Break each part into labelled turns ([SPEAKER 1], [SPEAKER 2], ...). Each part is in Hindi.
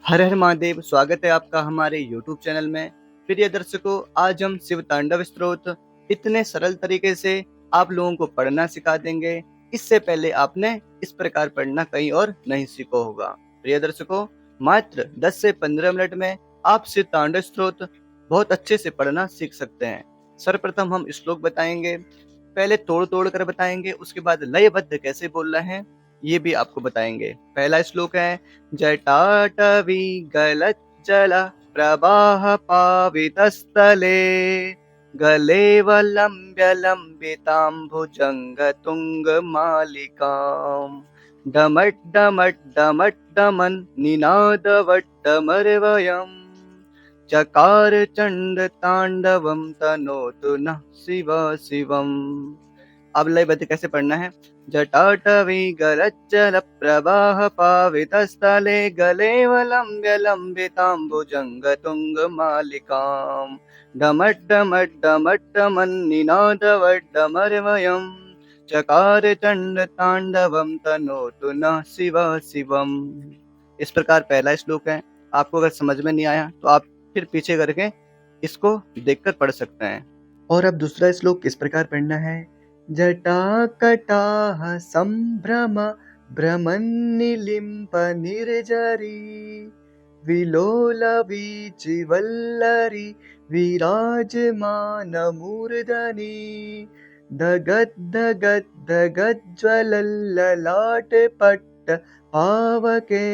[SPEAKER 1] हर हर महादेव। स्वागत है आपका हमारे YouTube चैनल में। प्रिय दर्शकों, आज हम शिव तांडव स्तोत्र इतने सरल तरीके से आप लोगों को पढ़ना सिखा देंगे। इससे पहले आपने इस प्रकार पढ़ना कहीं और नहीं सीखा होगा। प्रिय दर्शकों, मात्र 10 से 15 मिनट में आप शिव तांडव स्तोत्र बहुत अच्छे से पढ़ना सीख सकते हैं। सर्वप्रथम हम श्लोक बताएंगे, पहले तोड़ तोड़ कर बताएंगे, उसके बाद लयबद्ध कैसे बोलना है ये भी आपको बताएंगे। पहला श्लोक है, जटाटवी गलज्जल प्रवाह पावितस्थले गलेवलम्ब्य लम्बिताम्बुजङ्ग तुङ्गमालिकाम् डमट् डमट् निनादवट्टमर्वयम् चकार चंड तांडवम तनोतु नः शिव शिवम। अब लयबद्ध कैसे पढ़ना है, जटाटवी गलज्जल प्रवाह पावितस्थले गलेवलम्ब्य लम्बिताम्बुजङ्ग तुङ्गमालिकाम् डमट् डमट् चकार चंड तांडवम तनोतु नः शिव शिवम। इस प्रकार पहला श्लोक है। आपको अगर समझ में नहीं आया तो आप फिर पीछे करके इसको देखकर पढ़ सकते हैं। और अब दूसरा श्लोक इस प्रकार पढ़ना है, जटाकटाह संभ्रम भ्रमन्निलिम्प निर्जरी विलोल वीचिवल्लरी विराजमान मूर्धनि धगद्धगद्धगज्ज्वलल्ललाट पट्ट पावके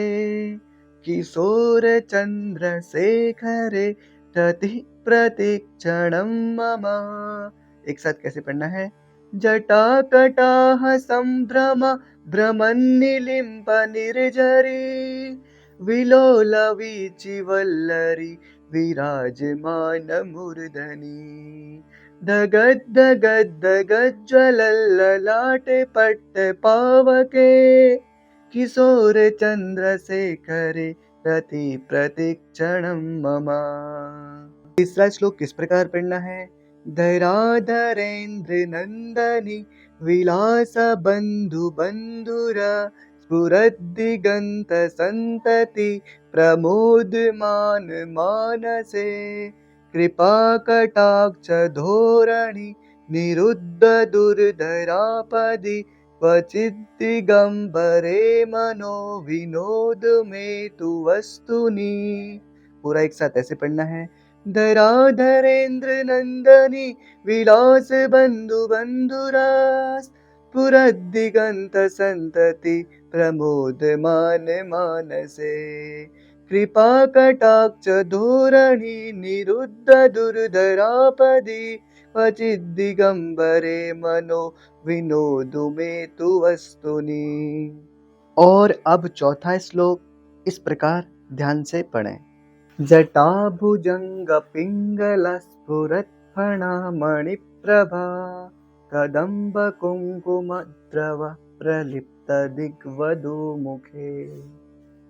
[SPEAKER 1] किशोर चंद्रशेखरे रति प्रतीक्षणं मम। एक साथ कैसे पढ़ना है, जटाकटाह संभ्रम भ्रमन्निलिम्प निर्जरी विलोल वीचिवल्लरी विराजमान मूर्धनि धगद्धगद्धगज्ज्वलल्ललाट पट्ट पावके किशोर चंद्रशेखरे रति प्रतीक्षणं मम। तीसरा श्लोक किस प्रकार पढ़ना है, धराधरेन्द्र नंदनी विलास बंधु बंधुर स्फुरद्दिगंत संतति प्रमोदमान मानसे कृपा कटाक्ष धोरणि निरुद्ध दुर्धरापदि क्वचिद्दिगंबरे मनो विनोद में तु वस्तुनि। पूरा एक साथ ऐसे पढ़ना है, धराधरेन्द्र नंदनी विलास बंधु बंधुरास पुरद्दिगंत संतति प्रमोद मान मानसे कृपा कटाक्ष धोरणि निरुद्ध दुर्धरापदि क्वचिद्दिगंबरे मनो विनोदु में तु वस्तुनि। और अब चौथा श्लोक इस प्रकार ध्यान से पढ़ें, जटाभुजंग पिंगल स्फुरत्फणा मणिप्रभा कदम्ब कुंकुमद्रव प्रलिप्त दिग्वधू मुखे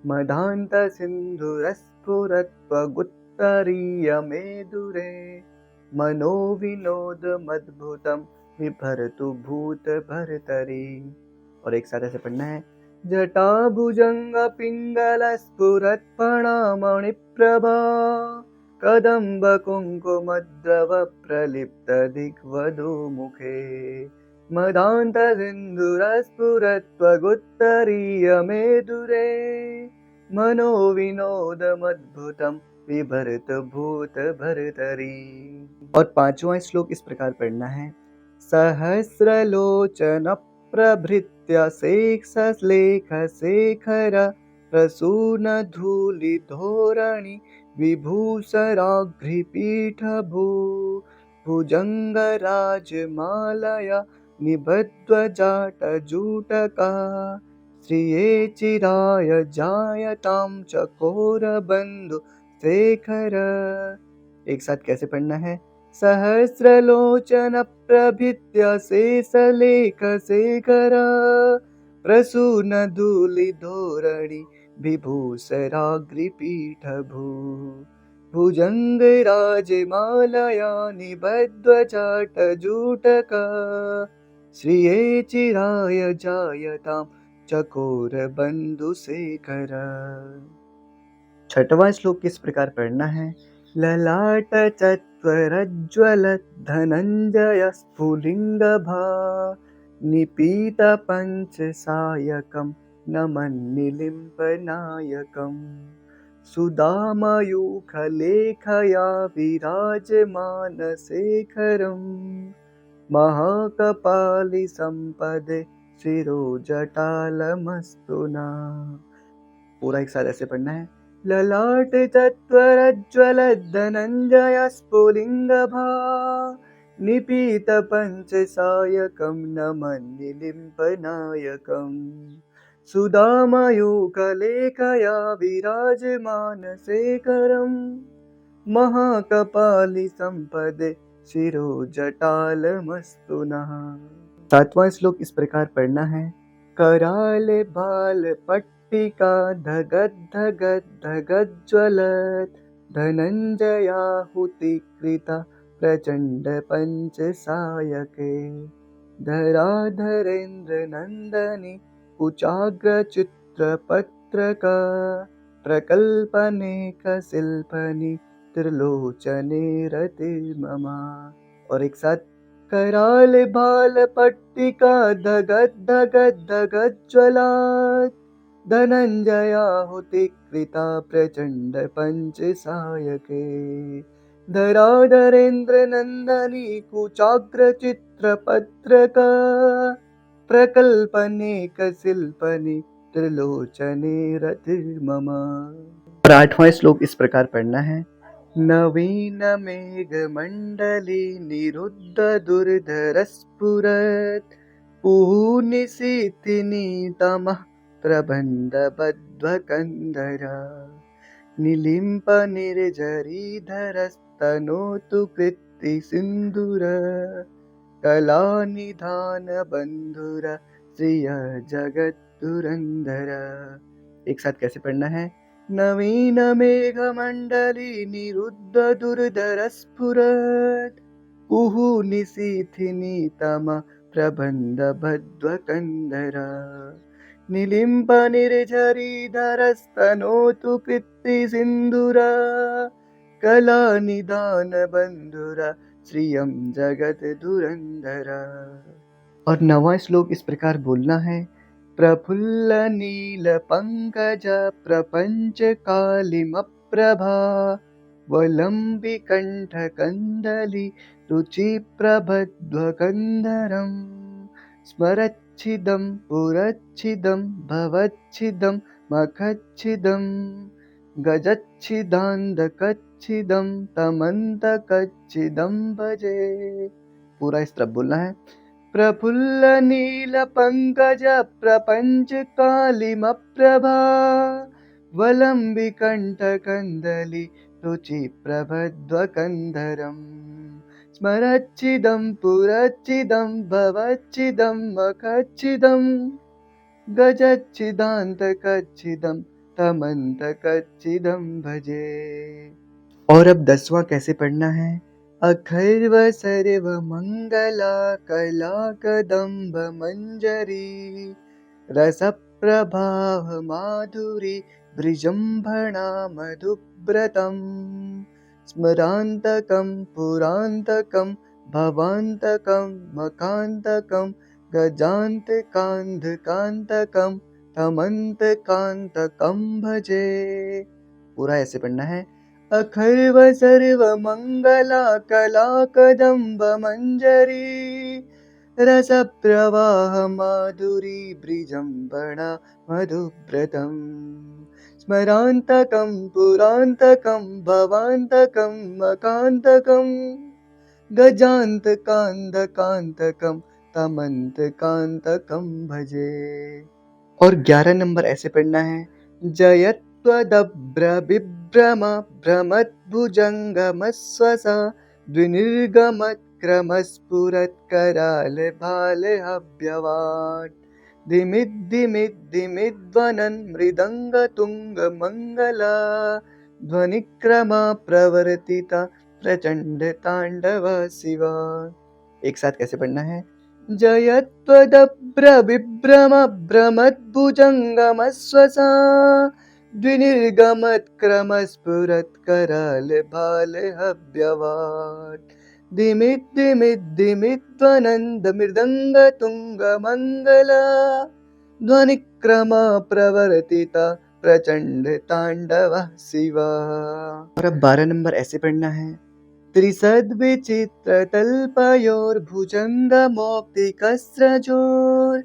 [SPEAKER 1] मदान्त सिन्धुरस्फुरत्वगुत्तरीय मेदुरे मनो विनोदमद्भुतं विभर्तु भूत भर्तरि। और एक साथ ऐसे पढ़ना है, जटाभुजंग पिंगल स्फुरत्फणा मणिप्रभा कदम्ब कुंकुमद्रव प्रलिप्त दिग्वधू मुखे मदान्त सिन्धुरस्फुरत्वगुत्तरीय मेदुरे मनो विनोदमद्भुतं विभर्त भूत भर्तरि। और पांचवा श्लोक इस प्रकार पढ़ना है, सहस्रलोचन प्रभृत्य शेख शेखर प्रसून धूलि धोरणि विभूषराघ्रिपीठ भुजंग राजमालया निबध्वजाट जूटका श्रिये चिराय जायतां चकोर बंधु शेखर। एक साथ कैसे पढ़ना है, सहस्रलोचन प्रभृत्य शेषलेख शेखर प्रसून धूलि धोरणि विभूषराग्रिपीठ भुजंग राजमालया निबध्वजाट जूटका श्रिये चिराय जायतां चकोर बंधु शेखर। छठवां श्लोक किस प्रकार पढ़ना है? ललाट चत्वरज्ज्वल धनंजय स्फुलिंगभा निपीत पंचसायकं नमन्निलिम्पनायकम् सुदामयूखलेखया विराजमानशेखरम् महाकपालिसम्पदे शिरोजटालमस्तु नः। पूरा एक साथ ऐसे पढ़ना है। ललाट चत्वरज्ज्वल धनंजय स्फुलिंगभा निपीत पंचसायकं नमन्निलिम्पनायकम् सुदामयूखलेखया विराजमानशेखरम् महाकपालिसम्पदे शिरोजटालमस्तु नः। सातवां श्लोक इस प्रकार पढ़ना है। कराल बाल पट्टिका धगद धगद धगज्ज्वलत् धनञ्जयाहुतिकृता प्रचण्ड पंचसायके धराधरेन्द्र नन्दनि कुचाग्रचित्रपत्रका प्रकल्पनेक शिल्पनि त्रिलोचने रतिर्ममा। और एक साथ कराल भाल पट्टिका धगद धगद धगज्ज्वलात् धनञ्जयाहुतिकृता प्रचण्ड पंचसायके धराधरेन्द्र नन्दनी कुचाग्रचित्रपत्रका प्रकल्पनेक शिल्पनि त्रिलोचने रतिर्ममा। और आठवां श्लोक इस प्रकार पढ़ना है। नवीन मेघमण्डली निरुद्ध दुर्धरस्फुरत् पुनिशीथिनीतमः प्रबन्धबध्वकन्धरा निलिम्प निर्झरीधरस्तनोतु कृत्तिसिन्धुर कलानिधान बन्धुर श्रिय जगद्दुरन्धर। एक साथ कैसे पढ़ना है? नवीन मेघमण्डली निरुद्ध दुर्धरस्फुरत् निशीथिनीतमः प्रबन्धबध्वकन्धरा निलिम्प निर्झरीधरस्तनोतु कृत्तिसिन्धुरा कलानिधान बन्धुरा श्रियं जगद्दुरन्धरा। और नवां श्लोक इस प्रकार बोलना है। प्रफुल्ल नील पंकज प्रपंच कालिमप्रभा वलंबि कंठ कंदली रुचि प्रभध्वकंधरम स्मरच्छिदं पुरच्छिदं भवच्छिदं मखच्छिदं गजच्छिदान्धकच्छिदं तमन्तकच्छिदं भजे। पूरा इस तरफ बोलना है। प्रफुल्ल नील पंकज प्रपंच कालिमप्रभा वलंबि कंठ कंदली रुचि प्रभध्वकंधरम स्मरच्छिदं पुरच्छिदं भवच्छिदं मखच्छिदं गजच्छिदान्तकच्छिदं तमन्तकच्छिदं भजे। और अब 10वां कैसे पढ़ना है। अखर्व सर्व मंगला कला कदम्ब मंजरी रस प्रभाव माधुरी ब्रिजंभणा मधुव्रतम स्मरांतकं पुरांतकं भवांतकं मकांतकं गजांतकांधकांतकं तमंतकांतकं भजे। पूरा ऐसे पढ़ना है। अखर्व सर्व मंगला कला कदम्ब मंजरी रस प्रवाह माधुरी ब्रिजंभणा मधुव्रतम स्मरांतकं पुरांतकं भवांतकं मकांतकं गजांतकांधकांतकं तमंतकांतकं भजे। और 11 नंबर ऐसे पढ़ना है। जयत्वदभ्र विभ्रम भ्रमद्भुजंगमस्वसा द्विनिर्गमत्क्रमस्फुरत्कराल भालहव्यवाट् दिमिद्दिमिद्दिमिद्वनन् मृदङ्गतुङ्गमङ्गला ध्वनिक्रमा प्रवर्तिता प्रचंड तांडव शिवा। एक साथ कैसे पढ़ना है। जयत्वदभ्र विभ्रम भ्रमद्भुजंगमस्वसा द्विनिर्गमत्क्रमस्फुरत्करालभालहव्यवाट् दिमिद्दिमिद्दिमित्त्वनन्दमृदङ्गतुङ्गमङ्गला ध्वनिक्रमा प्रवर्तिता प्रचंड तांडव शिवा। और अब 12 नंबर ऐसे पढ़ना है। त्रिसद विचित्र तल्पयोर्भुजंग मौक्तिकस्रजोर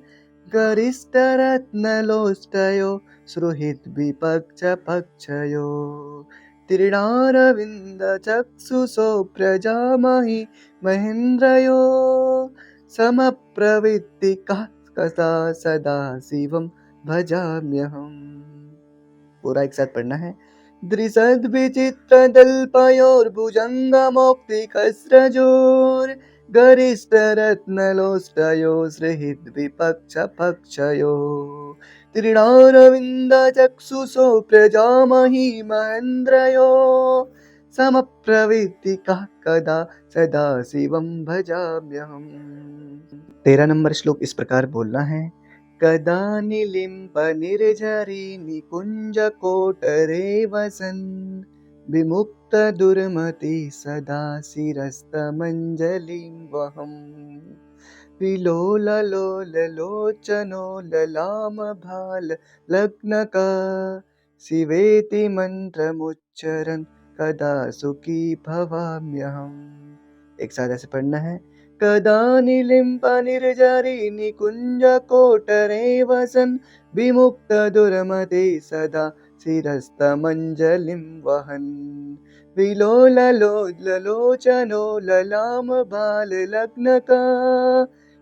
[SPEAKER 1] गरिष्ठ रत्नलोष्टयो सुहृद विपक्ष पक्षयो तीर्णारविंद चक्षुषो प्रजामहि महेन्द्रयो समप्रवृत्ति कथा सदा शिवम भजाम्यहम्। पूरा एक साथ पढ़ना है। द्रिसद विचित्र दल्पयोर्भुजंगमौक्तिकस्रजोर गरिष्ठ रत्नलोष्टयो सुहृद विपक्ष पक्षयो तीर्णारविंद चक्षुषो प्रजामहि महेन्द्रयो समप्रवृत्ति कदा सदा शिवम भजाम्यहम्। 13 नंबर श्लोक इस प्रकार बोलना है। कदा निलिम्प निर्झरी निकुञ्जकोटरे वसन् विमुक्त दुर्मति सदा शिरस्तमञ्जलिं वहम् विलोललोललोचनो ललामभाल लग्नका शिवेति मंत्रमुच्चरन् कदा सुखी भवाम्यहम्। एक साथ ऐसे पढ़ना है। कदा निलिम्प निर्झरी निकुञ्जकोटरे वसन् विमुक्त दुर्मते सदा शिरस्तमञ्जलिं वहन् विलोललोचनो ललामभाललग्नका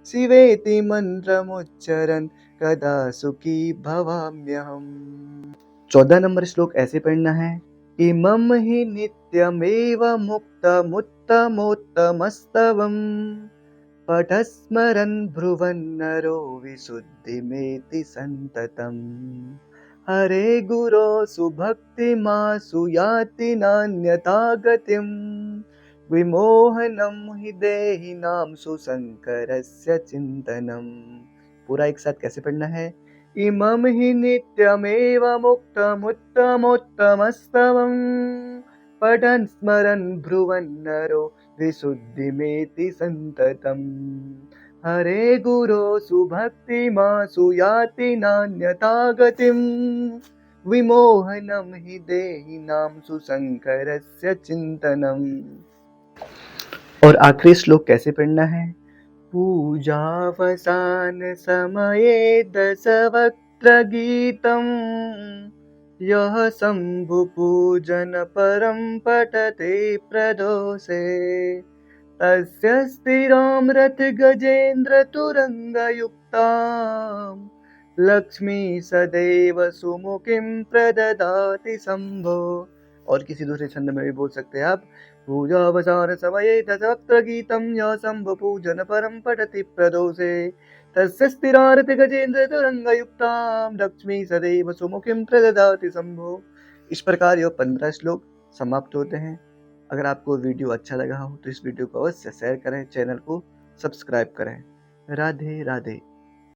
[SPEAKER 1] शिवेति मन्त्रमुच्चरन् कदा सुखी भवाम्यहम्। 14 नंबर श्लोक ऐसे पढ़ना है। इमं हि नित्यमेव मुक्तमुत्तमोत्तमस्तवम् पठस्मरन् ब्रुवन्नरो विशुद्धिमेति सन्ततम् हरे गुरो सुभक्तिमासु याति नान्यथा गतिम् विमोहनं हि देहिनां सुशङ्करस्य चिन्तनम्। पूरा एक साथ कैसे पढ़ना है। इमं हि नित्यमेव मुक्तमुत्तमोत्तमस्तवम् पठन् स्मरन् ब्रुवन्नरो विशुद्धिमेति सन्ततम् हरे गुरो सुभक्तिमासु याति नान्यथा गतिम् विमोहनं हि देहिनां सुशङ्करस्य चिन्तनम्। और आखिरी श्लोक कैसे पढ़ना है। पूजावसान समये दशवक्त्र गीतम् यः शम्भु पूजन परं पठते प्रदोषे तस्य स्थिरामृत गजेन्द्र तुरंगयुक्ताम् लक्ष्मी सदैव सुमुखीं प्रददाति शंभो। और किसी दूसरे छंद में भी बोल सकते हैं आप। पूजावसान समये दशवक्त्र गीतं यः शंभु पूजन परं पठति प्रदोषे तस्य स्थिरारति गजेन्द्र तुरंगयुक्तां लक्ष्मी सदैव सुमुखीं प्रददाति शंभो। इस प्रकार यह 15 श्लोक समाप्त होते हैं। अगर आपको वीडियो अच्छा लगा हो तो इस वीडियो को अवश्य शेयर करें, चैनल को सब्सक्राइब करें। राधे राधे।